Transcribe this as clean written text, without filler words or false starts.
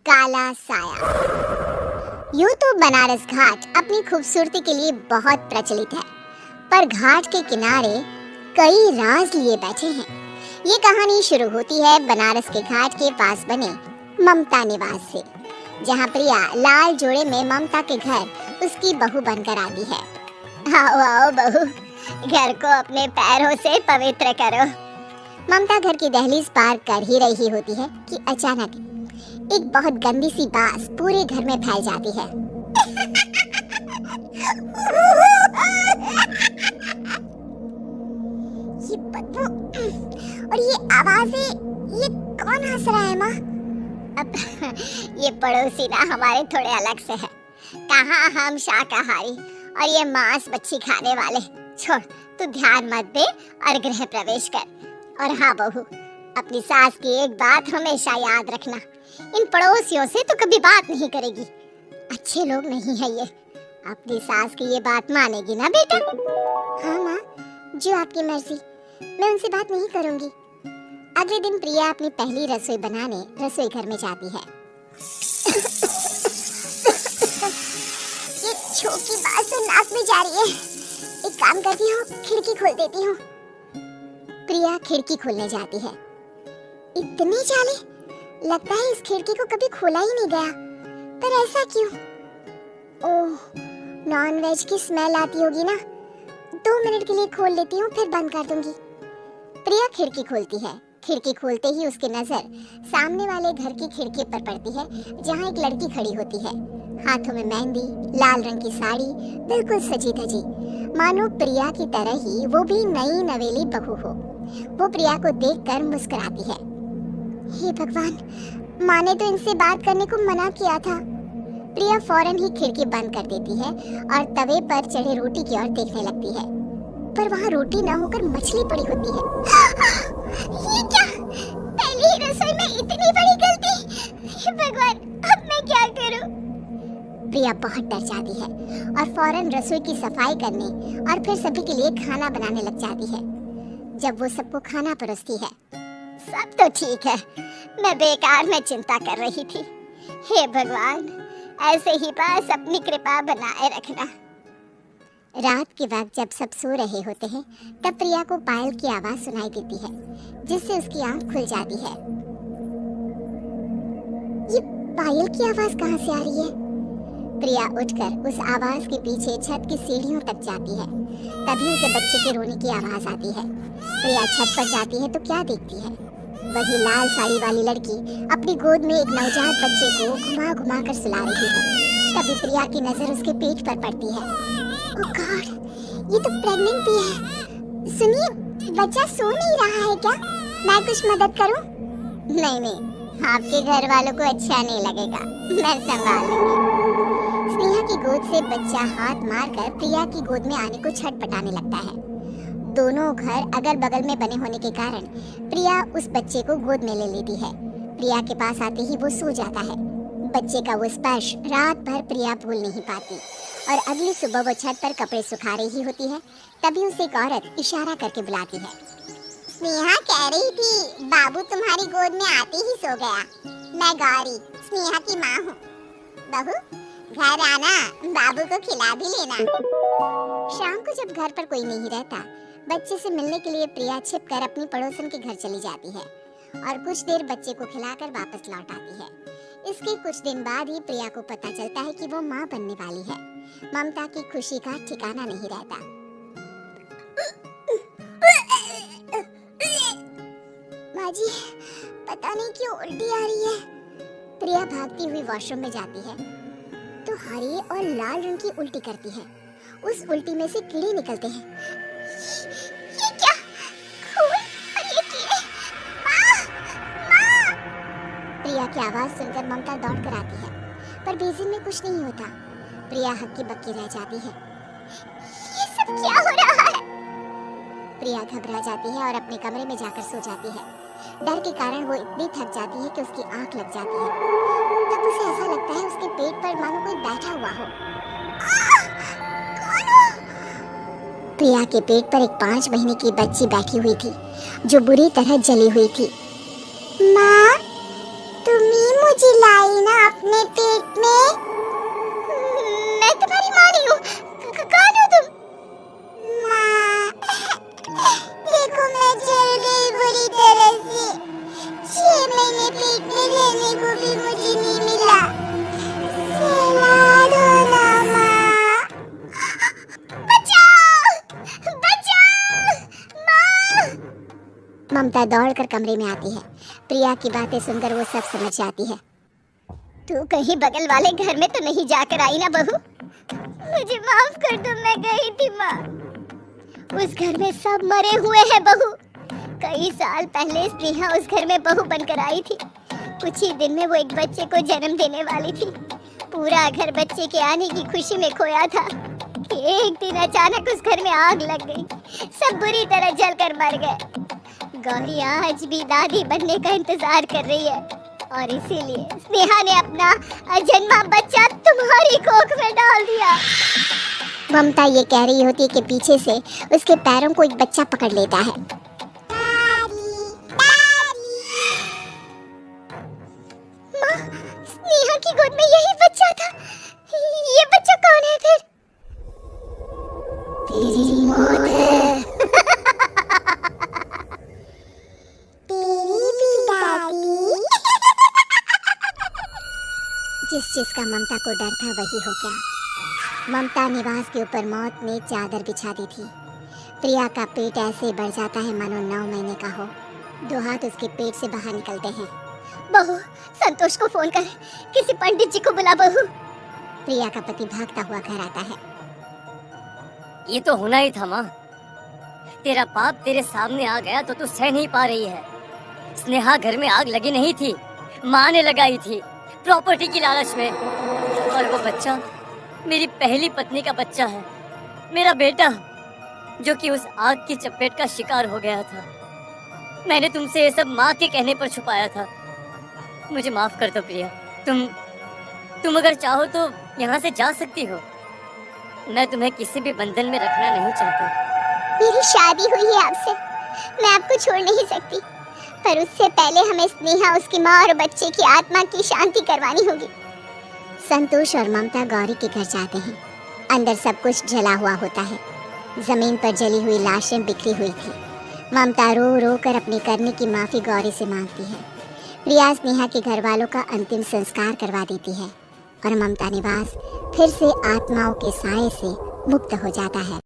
काला साया। यूं तो बनारस घाट अपनी खूबसूरती के लिए बहुत प्रचलित है, पर घाट के किनारे कई राज लिए बैठे हैं। ये कहानी शुरू होती है बनारस के घाट के पास बने ममता निवास से, जहाँ प्रिया लाल जोड़े में ममता के घर उसकी बहू बनकर आती है। आओ आओ बहू, घर को अपने पैरों से पवित्र करो। ममता घर की दहलीज पार कर ही रही होती है कि अचानक एक बहुत गंदी सी बास पूरे घर में फैल जाती है। ये बदबू और ये आवाजें, ये कौन हंस रहा है माँ? अब ये पड़ोसी ना हमारे थोड़े अलग से है। कहाँ हम शाकाहारी और ये मांस मच्छी खाने वाले। छोड़, तू ध्यान मत दे और गृह प्रवेश कर। और हाँ बहू, अपनी सास की एक बात हमेशा याद रखना, इन पड़ोसियों से तो कभी बात नहीं करेगी। अच्छे लोग नहीं है ये। अपनी सास की ये बात मानेगी ना बेटा? हाँ माँ, जो आपकी मर्जी, मैं उनसे बात नहीं करूंगी। अगले दिन प्रिया अपनी पहली रसोई बनाने रसोई घर में जाती है। ये छोटी बात तो नाक में जा रही है। एक काम करती हूँ, खिड़की खोल देती हूँ। प्रिया खिड़की खोलने जाती है। इतने जाले, लगता है इस खिड़की को कभी खोला ही नहीं गया। पर ऐसा क्यों? ओह, नॉनवेज की स्मेल आती होगी ना। 2 मिनट के लिए खोल लेती हूँ, फिर बंद कर दूंगी। प्रिया खिड़की खोलती है। खिड़की खोलते ही उसकी नजर सामने वाले घर की खिड़की पर पड़ती है, जहाँ एक लड़की खड़ी होती है, हाथों में मेहंदी, लाल रंग की साड़ी, बिल्कुल सजी धजी, मानो प्रिया की तरह ही वो भी नई नवेली बहू हो। वो प्रिया को देखकर मुस्कुराती है। हे भगवान, माँ ने तो इनसे बात करने को मना किया था। प्रिया फौरन ही खिड़की बंद कर देती है और तवे पर चढ़े रोटी की ओर देखने लगती है, पर वहाँ रोटी न होकर मछली पड़ी होती है। ये क्या? पहली ही रसोई में इतनी बड़ी गलती! हे भगवान, अब मैं क्या करूं? प्रिया बहुत डर जाती है और फौरन रसोई की सफाई करने और फिर सभी के लिए खाना बनाने लग जाती है। जब वो सबको खाना परोसती है, सब तो ठीक है, मैं बेकार में चिंता कर रही थी। हे भगवान, ऐसे ही बस अपनी कृपा बनाए रखना। रात के वक्त जब सब सो रहे होते हैं, तब प्रिया को पायल की आवाज सुनाई देती है, जिससे उसकी आंख खुल जाती है। ये पायल की आवाज कहाँ से आ रही है? प्रिया उठकर उस आवाज के पीछे छत की सीढ़ियों तक जाती है। तभी उसे बच्चे के रोने की आवाज आती है। प्रिया छत पर जाती है तो क्या देखती है? वही लाल साड़ी वाली लड़की अपनी गोद में एक नवजात बच्चे को घुमा घुमा कर सुला रही है। तभी प्रिया की नजर उसके पेट पर पड़ती है। ओह गॉड, ये तो प्रेग्नेंट भी है। सुनिए, बच्चा सो नहीं रहा है क्या? मैं कुछ मदद करूं? नहीं नहीं, आपके घर वालों को अच्छा नहीं लगेगा, मैं संभाल लूंगी। स्नेहा की गोद से बच्चा हाथ मारकर प्रिया की गोद में आने को छटपटाने लगता है। दोनों घर अगल बगल में बने होने के कारण प्रिया उस बच्चे को गोद में ले लेती है। प्रिया के पास आते ही वो सो जाता है। बच्चे का वो स्पर्श रात भर प्रिया भूल नहीं पाती और अगली सुबह वो छत पर कपड़े सुखा रही होती है। तभी उसे एक औरत इशारा करके बुलाती है। स्नेहा कह रही थी बाबू तुम्हारी गोद में आते ही सो गया। मैं गौरी, स्नेहा की माँ हूँ। बहू, घर आना, बाबू को खिला भी लेना। शाम को जब घर पर कोई नहीं रहता, बच्चे से मिलने के लिए प्रिया छिपकर अपनी पड़ोसन के घर चली जाती है और कुछ देर बच्चे को खिलाकर वापस लौट आती है। इसके कुछ दिन बाद ही प्रिया को पता चलता है कि वो माँ बनने वाली है। ममता की खुशी का ठिकाना नहीं रहता। माँ जी, पता नहीं क्यों उल्टी आ रही है। प्रिया भागती हुई वॉशरूम में जाती है तो हरी और लाल रंग की उल्टी करती है। उस उल्टी में से कीड़े निकलते हैं। ये क्या? खून और ये कीड़े! माँ! माँ! प्रिया की आवाज सुनकर ममता दौड़ कर आती है, पर बेसिन में कुछ नहीं होता। प्रिया हक्की बक्की रह जाती है। ये सब क्या हो रहा है? प्रिया घबरा जाती है और अपने कमरे में जाकर सो जाती है। डर के कारण वो इतनी थक जाती है कि उसकी आंख लग जाती है। तब उसे ऐसा लगता है उसके पेट पर मानो कोई बैठा हुआ हो। कौन हो? प्रिया के पेट पर एक 5 महीने की बच्ची बैठी हुई थी, जो बुरी तरह जली हुई थी। माँ, तुम मम्मी मुझे लाई ना अपने पेट में। मैं तुम्हारी माँ नहीं हूँ। कौन हो तुम? माँ, देखो मैं जल गई बुरी तरह से। 6 महीने पेट में रहने को भी मुझे नहीं मिला। सहला दो ना माँ। बचाओ! बचाओ! माँ! ममता दौड़कर कमरे में आती है। प्रिया की बातें सुनकर वो सब समझ जाती है। तू कहीं बगल वाले घर में तो नहीं जाकर आई ना बहू? मुझे माफ कर दो, मैं गई थी माँ। उस घर में सब मरे हुए हैं बहू। कई साल पहले स्नेहा उस घर में बहू बनकर आई थी। कुछ ही दिन में वो एक बच्चे को जन्म देने वाली थी। पूरा घर बच्चे के आने की खुशी में खोया था कि एक दिन अचानक उस घर में आग लग गई। सब बुरी तरह जलकर मर गए। गौरी आज भी दादी बनने का इंतजार कर रही है और इसीलिए स्नेहा ने अपना अजन्मा बच्चा तुम्हारी कोख में डाल दिया। ममता ये कह रही होती है कि पीछे से उसके पैरों को एक बच्चा पकड़ लेता है। माँ, स्नेहा की गोद में यही बच्चा था। ये बच्चा कौन है फिर? तेरी मौत है। तेरी भी दादी। जिस चीज का ममता को डर था वही हो गया। ममता निवास के ऊपर मौत ने चादर बिछा दी थी। प्रिया का पेट ऐसे बढ़ जाता है मानो 9 महीने का हो। 2 हाथ उसके पेट से बाहर निकलते हैं। बहू, संतोष को फोन कर, किसी पंडित जी को बुला बहू। प्रिया का पति भागता हुआ घर आता है। ये तो होना ही था माँ। तेरा पाप तेरे सामने आ गया तो तू सह नहीं पा रही है। स्नेहा घर में आग लगी नहीं थी, माँ ने लगाई थी प्रॉपर्टी की लालच में। और वो बच्चा मेरी पहली पत्नी का बच्चा है, मेरा बेटा, जो कि उस आग की चपेट का शिकार हो गया था। मैंने तुमसे ये सब माँ के कहने पर छुपाया था। मुझे माफ कर दो प्रिया। तुम अगर चाहो तो यहाँ से जा सकती हो। मैं तुम्हें किसी भी बंधन में रखना नहीं चाहती। मेरी शादी हुई है आपसे, मैं आपको छोड़ नहीं सकती। पर उससे पहले हमें स्नेहा, उसकी माँ और बच्चे की आत्मा की शांति करवानी होगी। संतोष और ममता गौरी के घर जाते हैं। अंदर सब कुछ जला हुआ होता है। जमीन पर जली हुई लाशें बिखरी हुई थी। ममता रो रो कर अपनी करने की माफी गौरी से मांगती है। प्रिया स्नेहा के घर वालों का अंतिम संस्कार करवा देती है और ममता निवास फिर से आत्माओं के साए से मुक्त हो जाता है।